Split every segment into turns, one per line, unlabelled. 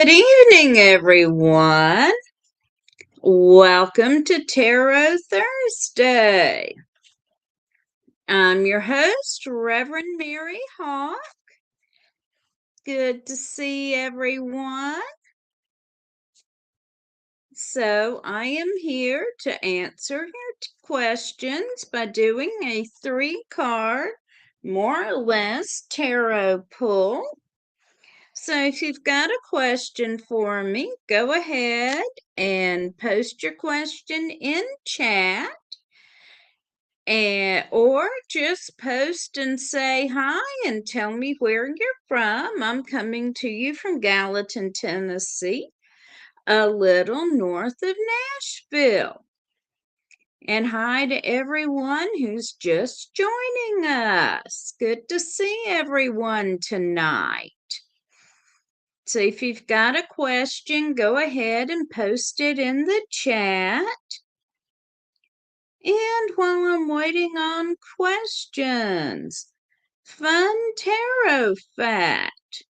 Good evening, everyone. Welcome to Tarot Thursday. I'm your host, Reverend Mary Hawk. Good to see everyone. So, I am here to answer your questions by doing a 3-card, more or less, tarot pull. So if you've got a question for me, go ahead and post your question in chat, or just post and say hi and tell me where you're from. I'm coming to you from Gallatin, Tennessee, a little north of Nashville. And hi to everyone who's just joining us. Good to see everyone tonight. So if you've got a question, go ahead and post it in the chat. And while I'm waiting on questions, fun tarot fact.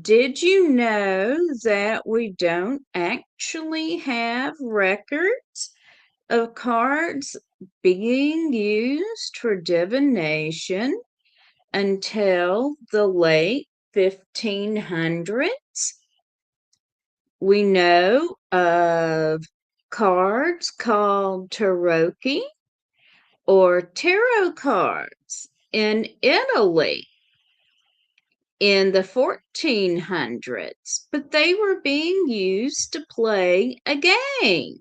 Did you know that we don't actually have records of cards being used for divination until the late 1500s? We know of cards called tarocchi or tarot cards in Italy in the 1400s, but they were being used to play a game.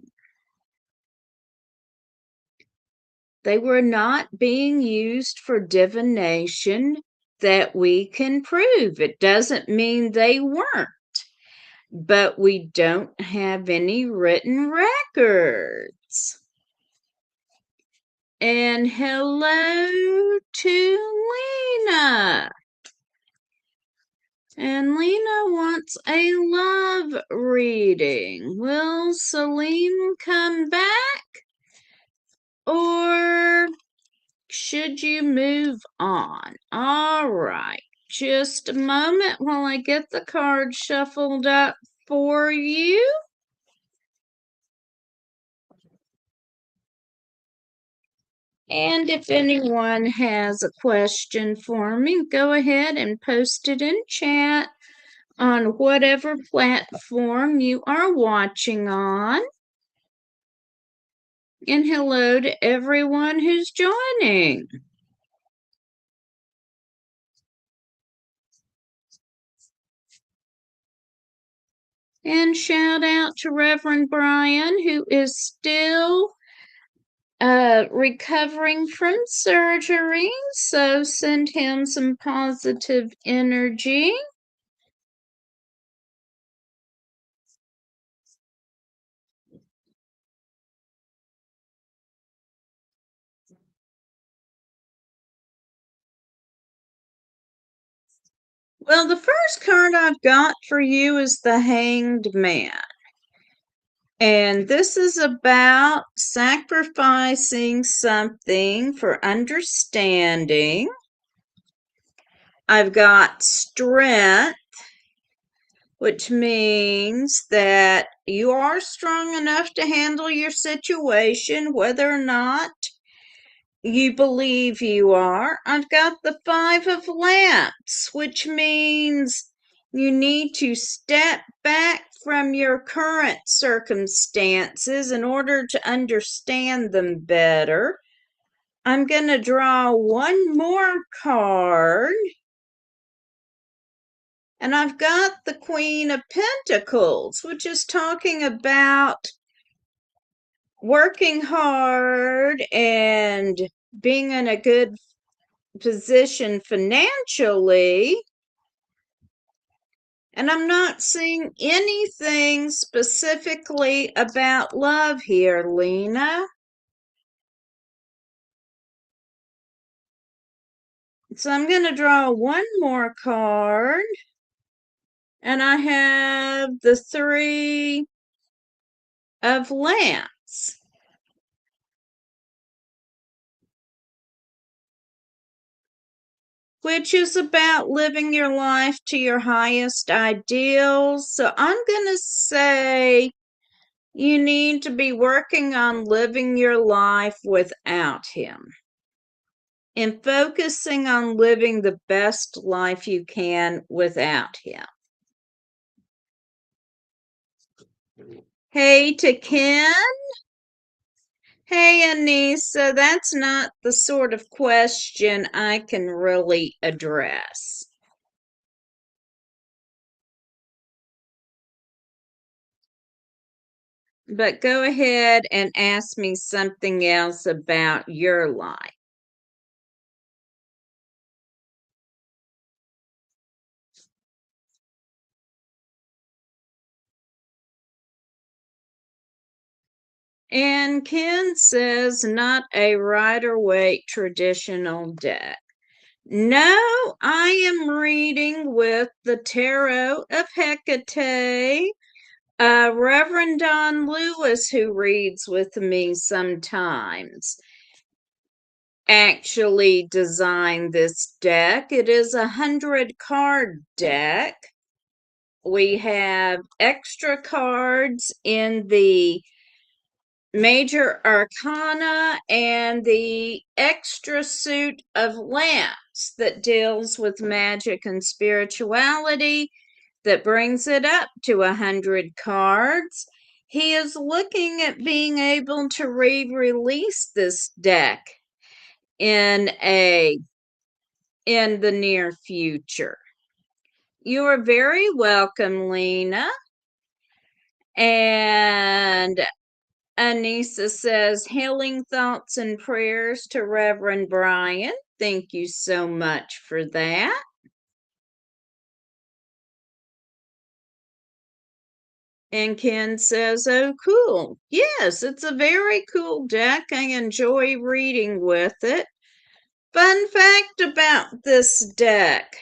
They were not being used for divination that we can prove. It doesn't mean they weren't, but we don't have any written records. And hello to Lena. And Lena wants a love reading. Will Celine come back? Or should you move on? All right. Just a moment while I get the cards shuffled up for you. And if anyone has a question for me, go ahead and post it in chat on whatever platform you are watching on. And hello to everyone who's joining. And shout out to Reverend Brian, who is still recovering from surgery. So send him some positive energy. Well, the first card I've got for you is the Hanged Man. And this is about sacrificing something for understanding. I've got Strength, which means that you are strong enough to handle your situation, whether or not you believe you are. I've got the Five of Lamps, which means you need to step back from your current circumstances in order to understand them better. I'm going to draw one more card. And I've got the Queen of Pentacles, which is talking about working hard and being in a good position financially. And I'm not seeing anything specifically about love here, Lena. So I'm going to draw one more card. And I have the Three of Lamps. which is about living your life to your highest ideals. So I'm going to say you need to be working on living your life without him and focusing on living the best life you can without him. Hey to Ken. Hey, Anissa, that's not the sort of question I can really address. But go ahead and ask me something else about your life. And Ken says, not a Rider-Waite traditional deck. No, I am reading with the Tarot of Hecate. Reverend Don Lewis, who reads with me sometimes, actually designed this deck. It is a 100-card deck. We have extra cards in the major arcana and the extra suit of lamps that deals with magic and spirituality that brings it up to 100 cards. He is looking at being able to re-release this deck in the near future. You are very welcome, Lena. And Anissa says, healing thoughts and prayers to Reverend Brian. Thank you so much for that. And Ken says, oh, cool. Yes, it's a very cool deck. I enjoy reading with it. Fun fact about this deck.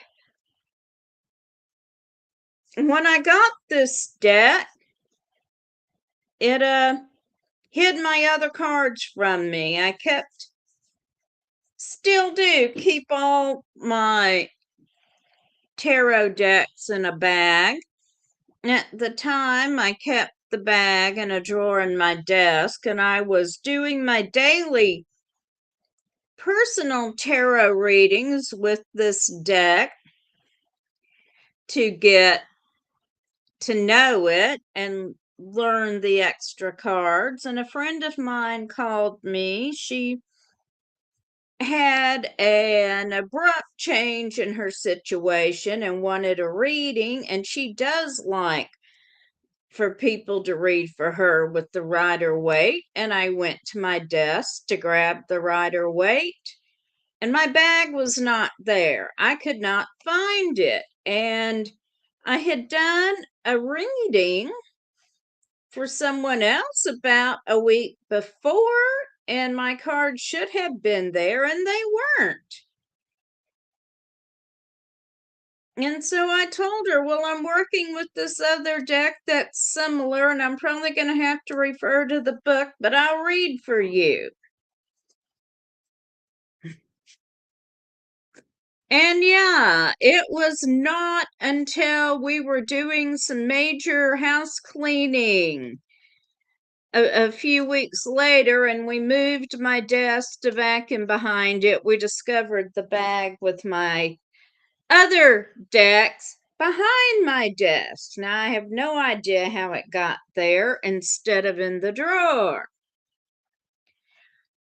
When I got this deck, it hid my other cards from me. I still do keep all my tarot decks in a bag. At the time, I kept the bag in a drawer in my desk, and I was doing my daily personal tarot readings with this deck to get to know it and learn the extra cards. And a friend of mine called me. She had an abrupt change in her situation and wanted a reading, and she does like for people to read for her with the Rider-Waite. And I went to my desk to grab the Rider-Waite, and my bag was not there. I could not find it. And I had done a reading for someone else about a week before, and my cards should have been there, and they weren't. And so I told her, well, I'm working with this other deck that's similar, and I'm probably going to have to refer to the book, but I'll read for you. And yeah, it was not until we were doing some major house cleaning a few weeks later, and we moved my desk to vacuum behind it, we discovered the bag with my other decks behind my desk. Now, I have no idea how it got there instead of in the drawer.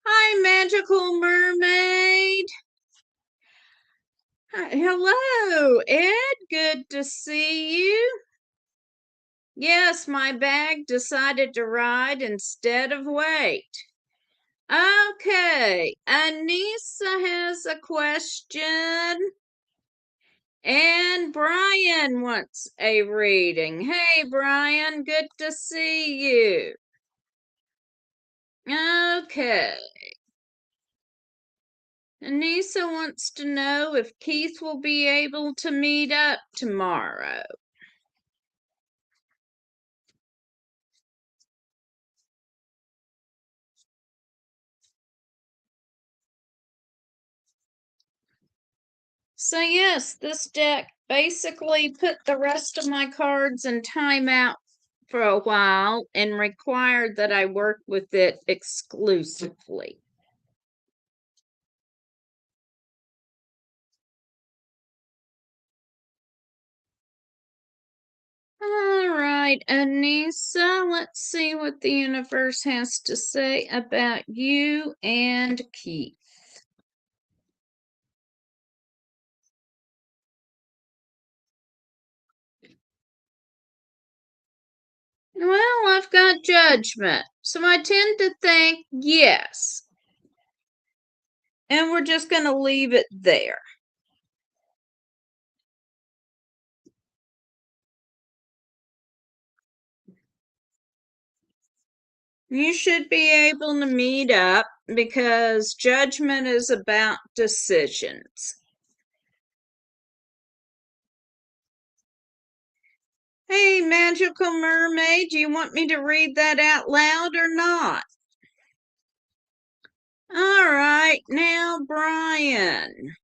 Hi, Magical Mermaid. Hi, hello, Ed. Good to see you. Yes, my bag decided to ride instead of wait. Okay, Anissa has a question. And Brian wants a reading. Hey, Brian, good to see you. Okay. Anissa wants to know if Keith will be able to meet up tomorrow. So yes, this deck basically put the rest of my cards in timeout for a while and required that I work with it exclusively. All right, Anissa, let's see what the universe has to say about you and Keith. Well, I've got judgment, so I tend to think yes. And we're just going to leave it there. You should be able to meet up because judgment is about decisions. Hey, Magical Mermaid, do you want me to read that out loud or not? All right, now, Brian.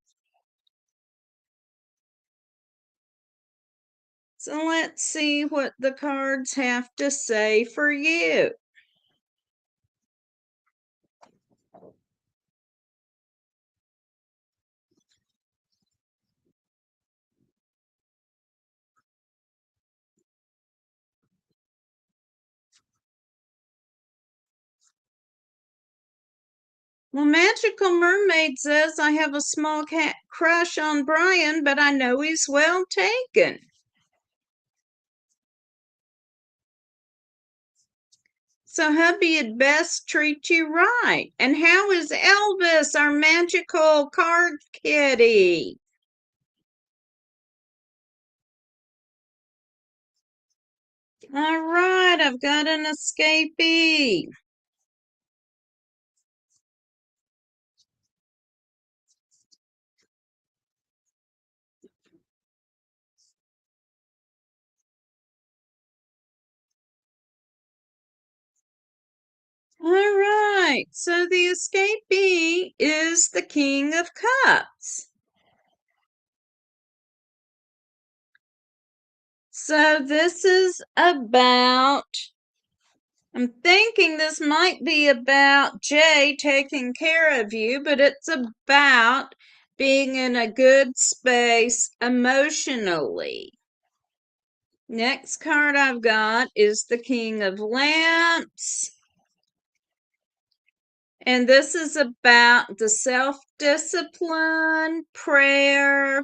So let's see what the cards have to say for you. Well, Magical Mermaid says I have a small cat crush on Brian, but I know he's well taken. So hubby had best treat you right. And how is Elvis, our magical card kitty? All right, I've got an escapee. All right, so the escapee is the King of Cups. So this is about, I'm thinking this might be about Jay taking care of you, but it's about being in a good space emotionally. Next card I've got is the King of Lamps. And this is about the self-discipline, prayer,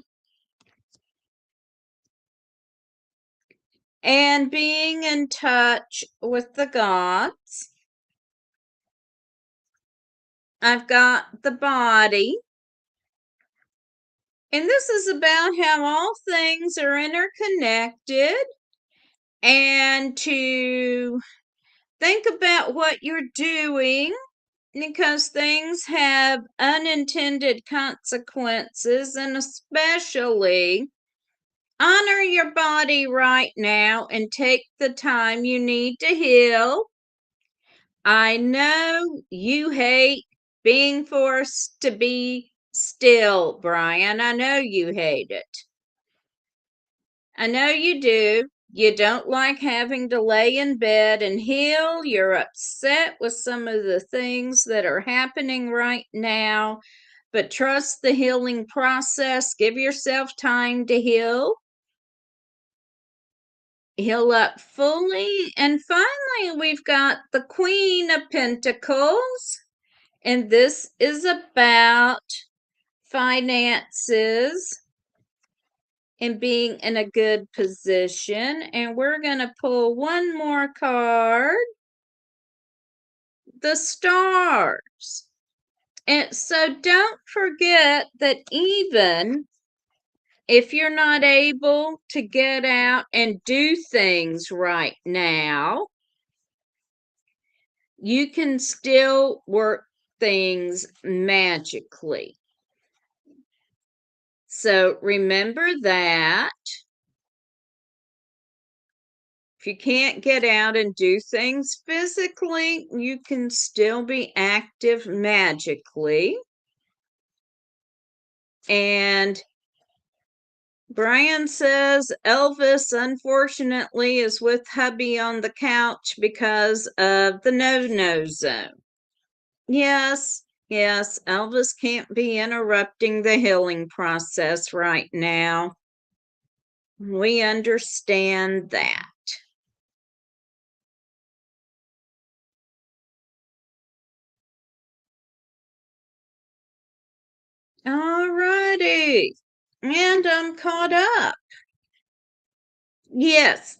and being in touch with the gods. I've got the body. And this is about how all things are interconnected and to think about what you're doing because things have unintended consequences, and especially honor your body right now and take the time you need to heal. I know you hate being forced to be still, Brian. I know you hate it. I know you do. You don't like having to lay in bed and heal. You're upset with some of the things that are happening right now, but trust the healing process. Give yourself time to heal. Heal up fully. And finally, we've got the Queen of Pentacles. And this is about finances and being in a good position. And we're going to pull one more card, the stars. And so don't forget that even if you're not able to get out and do things right now, you can still work things magically. So remember that. If you can't get out and do things physically, you can still be active magically. And Brian says Elvis, unfortunately, is with hubby on the couch because of the no-no zone. Yes, yes, Elvis can't be interrupting the healing process right now. We understand that. All righty. And I'm caught up. Yes,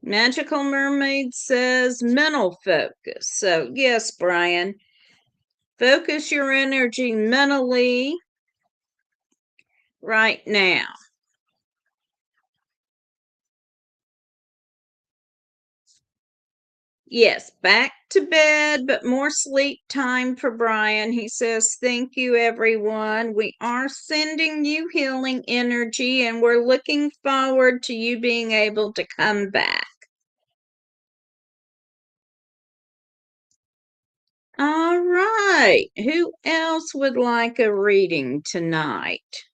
Magical Mermaid says mental focus. So, yes, Brian, focus your energy mentally right now. Yes, back to bed, but more sleep time for Brian. He says, thank you, everyone. We are sending you healing energy, and we're looking forward to you being able to come back. All right. Who else would like a reading tonight?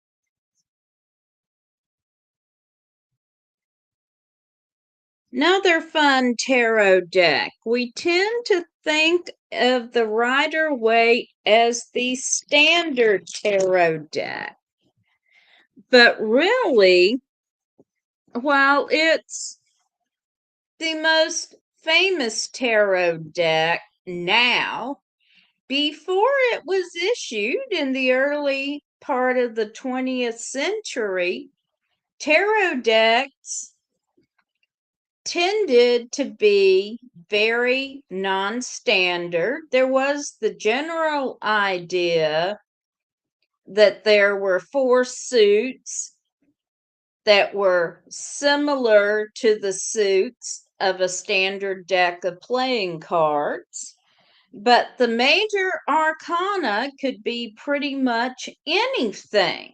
Another fun tarot deck. We tend to think of the Rider-Waite as the standard tarot deck. But really, while it's the most famous tarot deck now, before it was issued in the early part of the 20th century, tarot decks tended to be very non-standard. There was the general idea that there were four suits that were similar to the suits of a standard deck of playing cards. But the major arcana could be pretty much anything.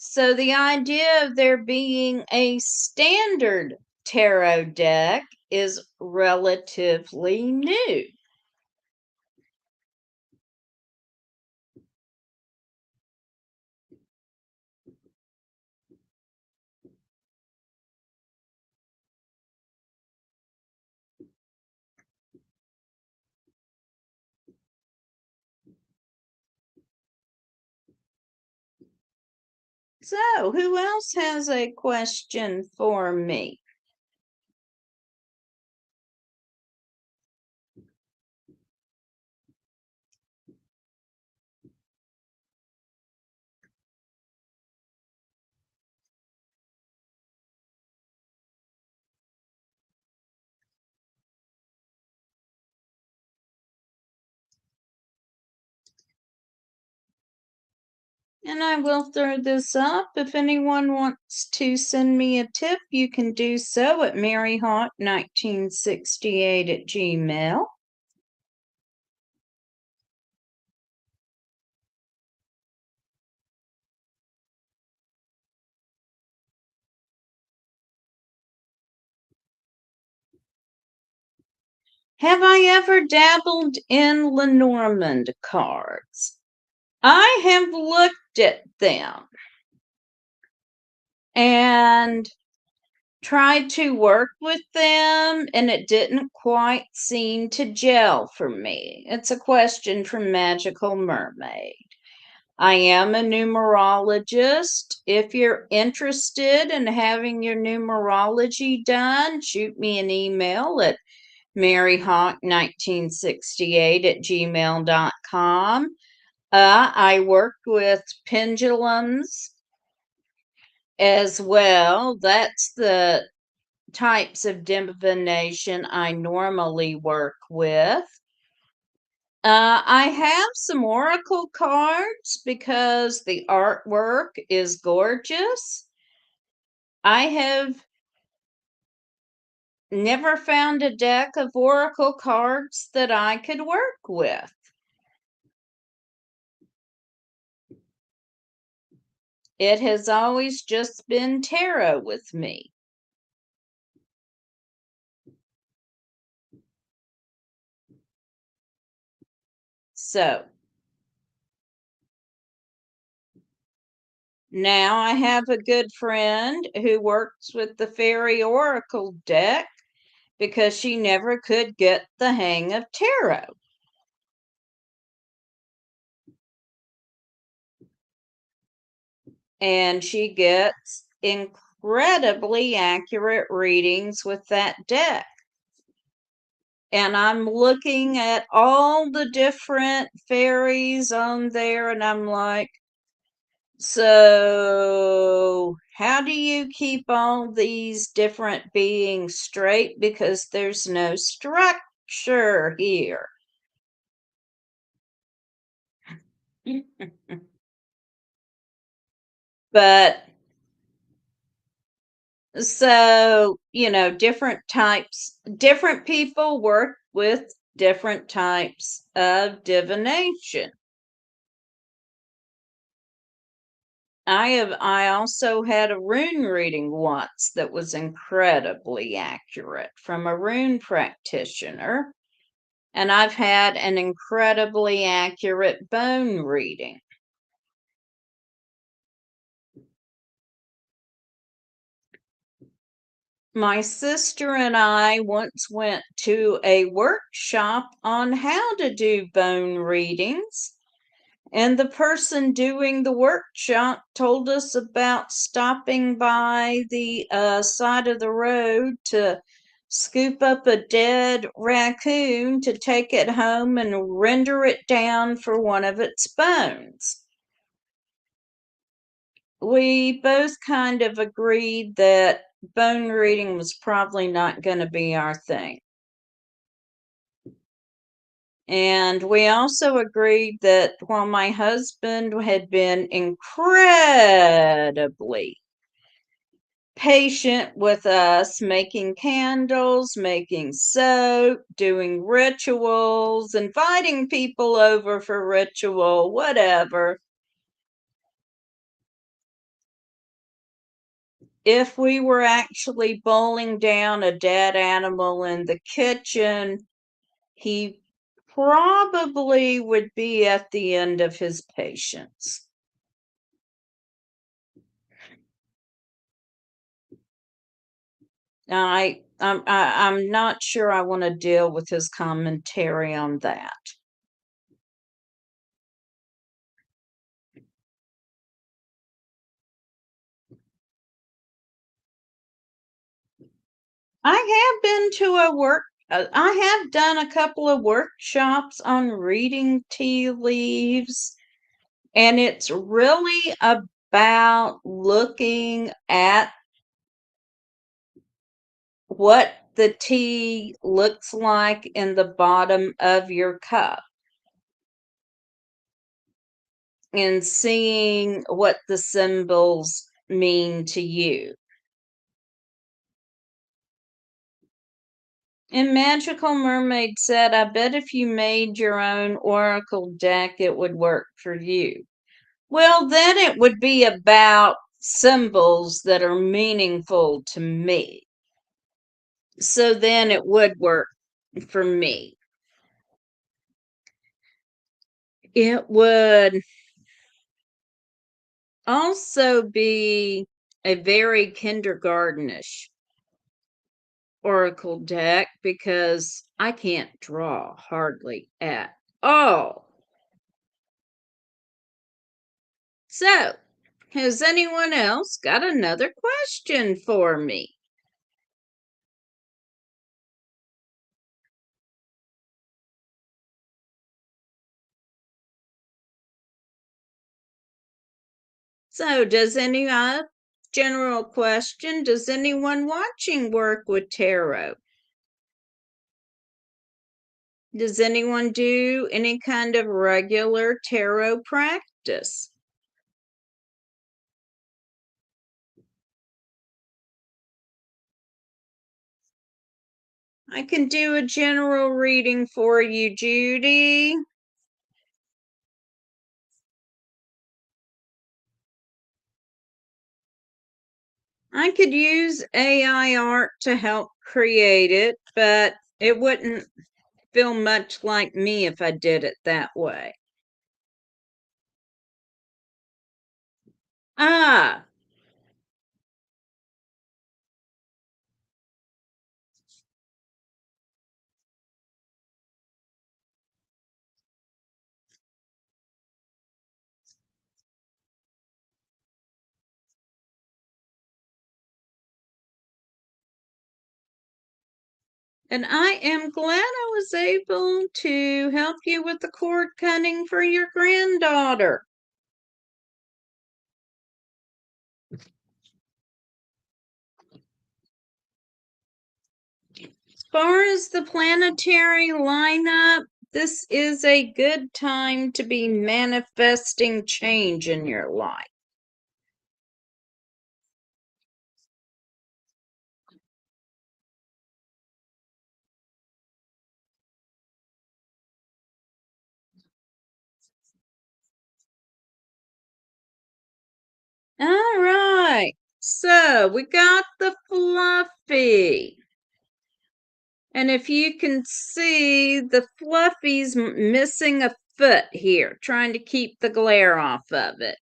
So the idea of there being a standard tarot deck is relatively new. So, who else has a question for me? And I will throw this up. If anyone wants to send me a tip, you can do so at maryhawk1968 at Gmail. Have I ever dabbled in Lenormand cards? I have looked at them and tried to work with them, and it didn't quite seem to gel for me. It's a question from Magical Mermaid. I am a numerologist. If you're interested in having your numerology done, shoot me an email at maryhawk1968 at gmail.com. I worked with pendulums as well. That's the types of divination I normally work with. I have some oracle cards because the artwork is gorgeous. I have never found a deck of oracle cards that I could work with. It has always just been tarot with me. So, Now I have a good friend who works with the Fairy Oracle deck because she never could get the hang of tarot. And she gets incredibly accurate readings with that deck. And I'm looking at all the different fairies on there, and I'm like, so how do you keep all these different beings straight? Because there's no structure here. But so, different people work with different types of divination. I also had a rune reading once that was incredibly accurate from a rune practitioner, and I've had an incredibly accurate bone reading. My sister and I once went to a workshop on how to do bone readings. And the person doing the workshop told us about stopping by the side of the road to scoop up a dead raccoon to take it home and render it down for one of its bones. We both kind of agreed that bone reading was probably not going to be our thing. And we also agreed that while my husband had been incredibly patient with us, making candles, making soap, doing rituals, inviting people over for ritual, whatever, if we were actually boiling down a dead animal in the kitchen, he probably would be at the end of his patience. I'm not sure I want to deal with his commentary on that. I have been to I have done a couple of workshops on reading tea leaves, and it's really about looking at what the tea looks like in the bottom of your cup and seeing what the symbols mean to you. And Magical Mermaid said, I bet if you made your own oracle deck, it would work for you. Well, then it would be about symbols that are meaningful to me. So then it would work for me. It would also be a very kindergartenish oracle deck because I can't draw hardly at all. So, has anyone else got another question for me? So, does any general question, does anyone watching work with tarot? Does anyone do any kind of regular tarot practice? I can do a general reading for you, Judy. I could use AI art to help create it, but it wouldn't feel much like me if I did it that way. Ah, and I am glad I was able to help you with the cord cutting for your granddaughter. As far as the planetary lineup, this is a good time to be manifesting change in your life. All right. So we got the Fluffy. And if you can see, the Fluffy's missing a foot here, trying to keep the glare off of it.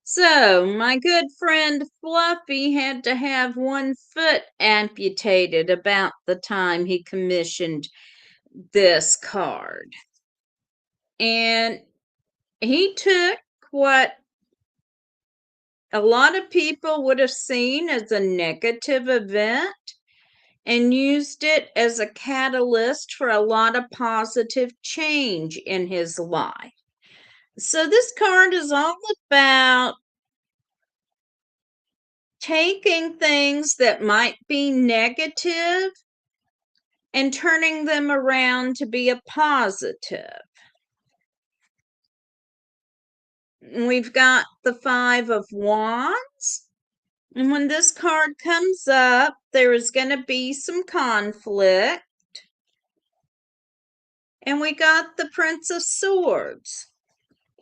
So, my good friend Fluffy had to have one foot amputated about the time he commissioned this card. And he took what a lot of people would have seen as a negative event and used it as a catalyst for a lot of positive change in his life. So, this card is all about taking things that might be negative and turning them around to be a positive. We've got the Five of Wands. And when this card comes up, there is going to be some conflict. And we got the Prince of Swords.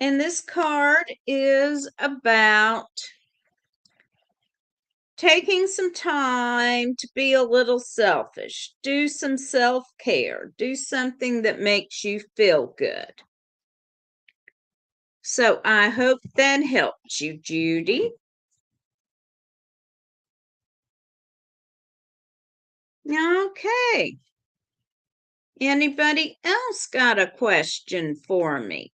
And this card is about taking some time to be a little selfish, do some self care, do something that makes you feel good. So I hope that helps you, Judy. Okay. Anybody else got a question for me?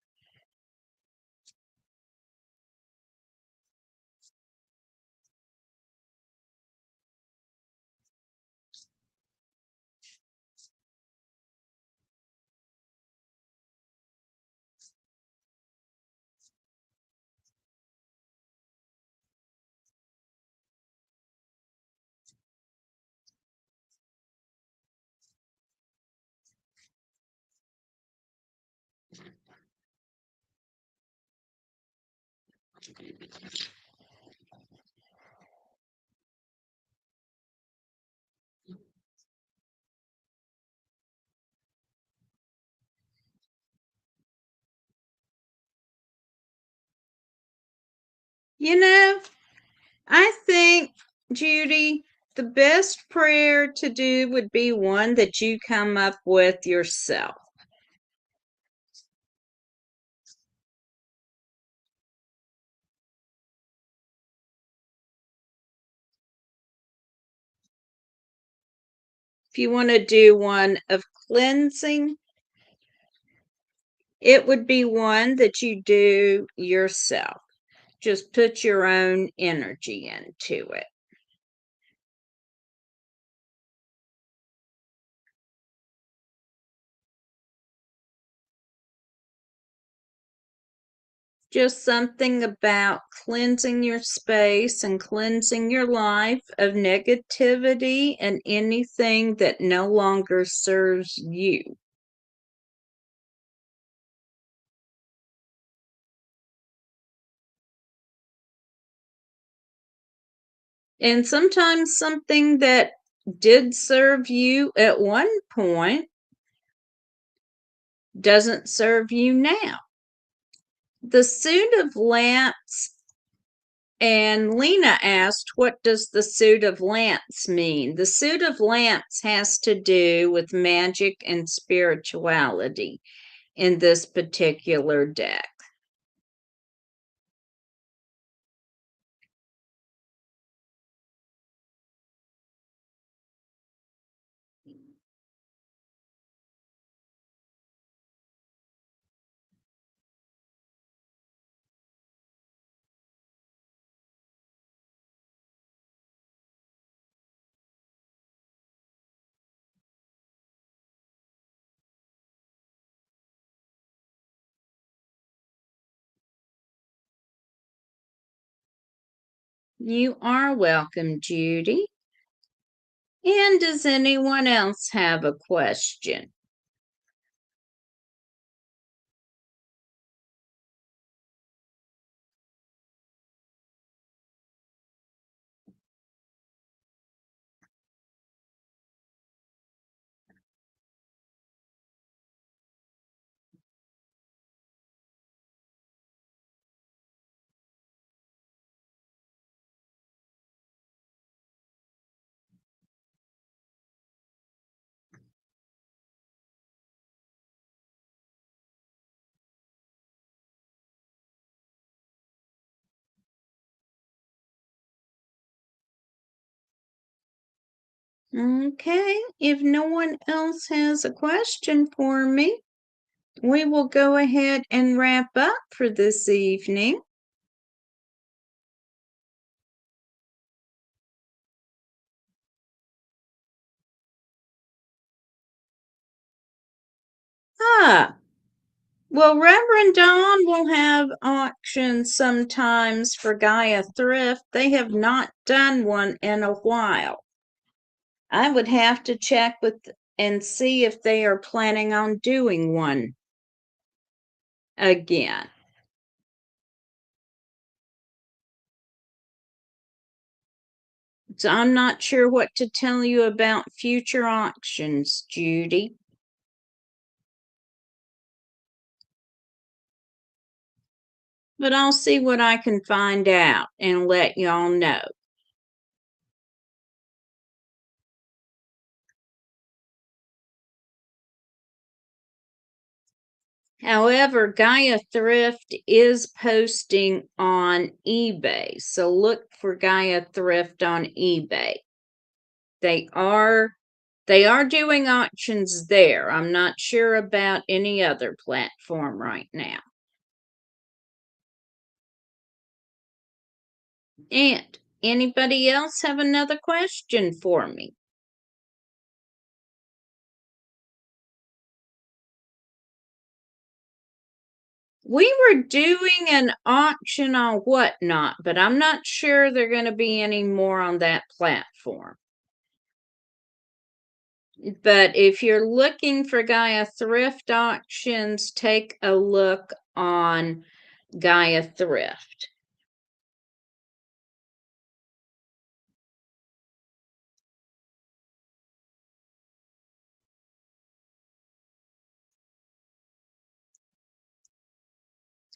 You know, I think, Judy, the best prayer to do would be one that you come up with yourself. If you want to do one of cleansing, it would be one that you do yourself. Just put your own energy into it. Just something about cleansing your space and cleansing your life of negativity and anything that no longer serves you. And sometimes something that did serve you at one point doesn't serve you now. The suit of lamps, and Lena asked, what does the suit of lamps mean? The suit of lamps has to do with magic and spirituality in this particular deck. You are welcome, Judy. And does anyone else have a question? Okay, if no one else has a question for me, we will go ahead and wrap up for this evening. Ah, well, Reverend Dawn will have auctions sometimes for Gaia Thrift. They have not done one in a while. I would have to check with and see if they are planning on doing one again. So I'm not sure what to tell you about future auctions, Judy. But I'll see what I can find out and let y'all know. However, Gaia Thrift is posting on eBay, so look for Gaia Thrift on eBay. They are doing auctions there. I'm not sure about any other platform right now. And anybody else have another question for me? We were doing an auction on Whatnot, but I'm not sure there are going to be any more on that platform. But if you're looking for Gaia Thrift auctions, take a look on Gaia Thrift.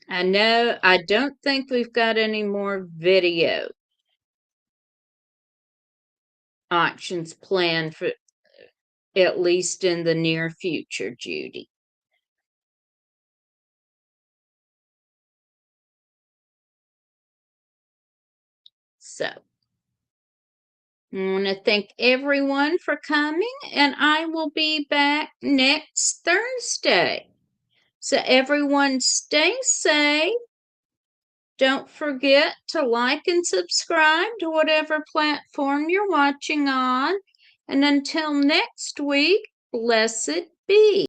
I don't think we've got any more video auctions planned for at least in the near future, Judy. So, I want to thank everyone for coming, and I will be back next Thursday. So, everyone, stay safe. Don't forget to like and subscribe to whatever platform you're watching on. And until next week, blessed be.